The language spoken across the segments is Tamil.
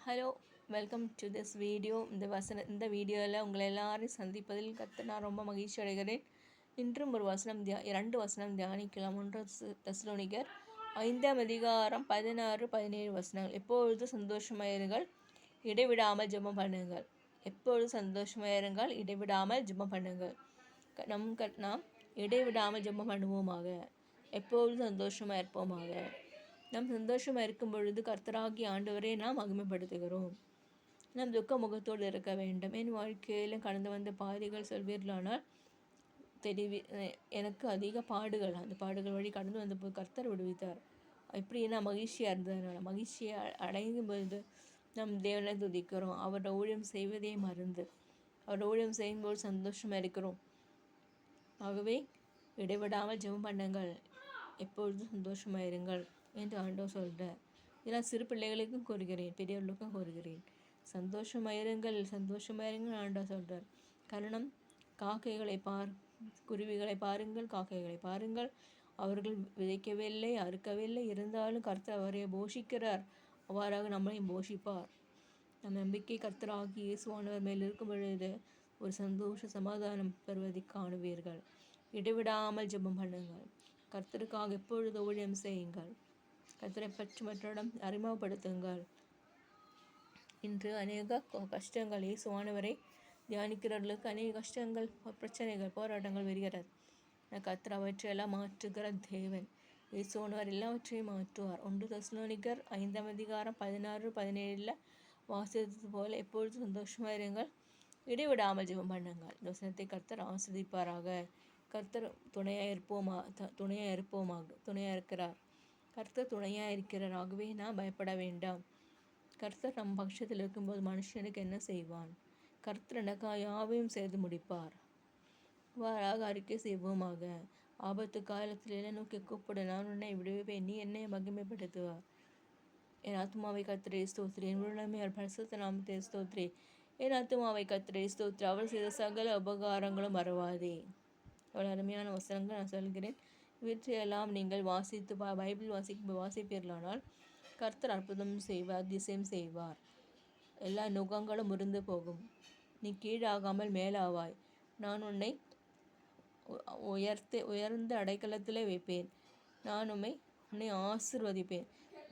Hello, welcome to this video. இந்த வீடியோவில் உங்களை எல்லாரையும் சந்திப்பதில் நான் ரொம்ப மகிழ்ச்சி அடைகிறேன். இன்றும் ஒரு வசனம் 2 வசனம் தியானிக்கலாம். 1 தெசலோனிக்கர் 5ஆம் அதிகாரம் 16, 17 வசனங்கள். எப்பொழுது சந்தோஷமாயிருங்கள், இடைவிடாமல் ஜெபம் பண்ணுங்கள். எப்பொழுது சந்தோஷமாயிருங்கள், இடைவிடாமல் ஜெபம் பண்ணுங்கள். நாம் இடைவிடாமல் ஜெபம் பண்ணுவோமாக. எப்பொழுது சந்தோஷமாக இருப்போமாக. நாம் சந்தோஷமாக இருக்கும் பொழுது கர்த்தராகி ஆண்டவரை நாம் மகிமைப்படுத்துகிறோம். நாம் துக்க முகத்தோடு இருக்க வேண்டும். என் வாழ்க்கையில் கடந்து வந்த பாதைகள் சொல்வீர்களானால் எனக்கு அதிக பாடுகள், அந்த பாடுகள் வழி கடந்து வந்த போது கர்த்தர் விடுவித்தார். எப்படின்னா மகிழ்ச்சியாக இருந்ததுனால, மகிழ்ச்சியை அடையும் பொழுது நம் தேவனை துதிக்கிறோம். அவரோட ஊழியம் செய்வதே மருந்து. அவரோட ஊழியம் செய்யும்போது சந்தோஷமாக இருக்கிறோம். ஆகவே இடைவிடாமல் ஜெபம் பண்ணுங்கள், எப்பொழுதும் சந்தோஷமாக இருங்கள் என்று ஆண்டவர் சொல்கிறார். இதெல்லாம் சிறு பிள்ளைகளுக்கும் கூறுகிறேன், பெரியவர்களுக்கும் கூறுகிறேன். சந்தோஷமாயிருங்கள், சந்தோஷமாயிருங்கள் ஆண்டவர் சொல்கிறார். காரணம், காக்கைகளை குருவிகளை பாருங்கள், காக்கைகளை பாருங்கள். அவர்கள் விதைக்கவில்லை, அறுக்கவில்லை, இருந்தாலும் கர்த்தர் அவரை போஷிக்கிறார். அவ்வாறாக நம்மளையும் போஷிப்பார். நம் நம்பிக்கை கர்த்தராகி இயேசுவானவர் மேல் இருக்கும் பொழுது ஒரு சந்தோஷ சமாதானம் பெறுவதை காணுவீர்கள். இடைவிடாமல் ஜெபம் பண்ணுங்கள். கர்த்தருக்காக எப்பொழுது ஊழியம் செய்யுங்கள். கர்த்தரை பற்றி மற்றவரிடம் அறிமுகப்படுத்துங்கள். இன்று அநேக கஷ்டங்கள், இயேசுவானவரை தியானிக்கிறவர்களுக்கு அநேக கஷ்டங்கள், பிரச்சனைகள், போராட்டங்கள் வருகிறது. கர்த்தர் அவற்றையெல்லாம் மாற்றுகிற தேவன். இயேசுவானவர் எல்லாவற்றையும் மாற்றுவார். 1 தெசலோனிக்கர் 5ஆம் அதிகாரம் 16, 17 வாசித்தது போல எப்பொழுதும் சந்தோஷமாக இருங்கள், இடைவிடாமல் ஜெபம் பண்ணுங்கள். இந்த வசனத்தை கர்த்தர் ஆசீர்வதிப்பாராக. கர்த்தர் துணையாக இருக்கிறார். கர்த்தர் துணையாக இருக்கிறார். ஆகவே நான் பயப்பட வேண்டாம். கர்த்தர் நம் பட்சத்தில் இருக்கும்போது மனுஷனுக்கு என்ன செய்வான்? கர்த்தர் எனக்காக யாவையும் செய்து முடிப்பார். வாராக அறிக்கை செய்வோமாக. ஆபத்து காலத்தில் என்ன நோக்கி கூப்பிட, நான் உன்னை விடுவிப்பேன், நீ என்னை மகிமைப்படுத்துவார். என் ஆத்மாவை கர்த்தரை ஸ்தோத்திரி, என் உடனே பரிசுத்த நாமத்தை ஸ்தோத்திரி. என் ஆத்மாவை கர்த்தரை ஸ்தோத்திரி, அவர் செய்த சகல உபகாரங்களும் மறவாதே. அவ்வளோ அருமையான வசனங்கள் நான் சொல்கிறேன். இவற்றையெல்லாம் நீங்கள் வாசித்து பைபிள் வாசிப்பீர்களானால் கர்த்தர் அற்புதம் செய்வார், அதிசயம் செய்வார். எல்லா நுகங்களும் முறிந்து போகும். நீ கீழாகாமல் மேலாவாய். நான் உன்னை உயர்ந்த அடைக்கலத்திலே வைப்பேன். நான் உன்னை ஆசீர்வதிப்பேன்.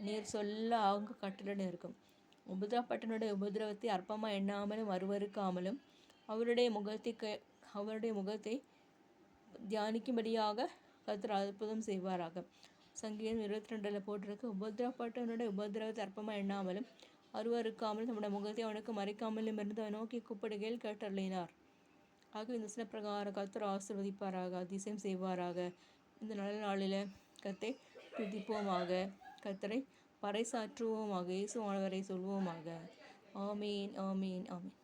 நீர் சொல்ல அவங்க கட்டளை இருக்கும். உபதிரப்பட்டனுடைய உபதிரவத்தை அற்பமாக எண்ணாமலும் அருவருக்காமலும் அவருடைய முகத்தை தியானிக்கும்படியாக கர்த்தர் அற்புதம் செய்வாராக. சங்கீதம் 22 போட்டிருக்கு. உபதிரப்பட்டவனுடைய உபதிரவத்தை அற்பமாக எண்ணாமலும் அருவருக்காமலும் நம்முடைய முகத்தை அவனுக்கு மறைக்காமலும் இருந்து அவன் நோக்கி கூப்பிடுகையில் கேட்டருளினார். ஆக இந்த சின்ன பிரகார கர்த்தர் ஆசீர்வதிப்பாராக, அதிசயம் செய்வாராக. இந்த நல்ல நாளில் கர்த்தரை துதிப்போமாக, கர்த்தரை பறைசாற்றுவோமாக, இயேசுவானவரை சொல்வோமாக. ஆமீன், ஆமீன், ஆமீன்.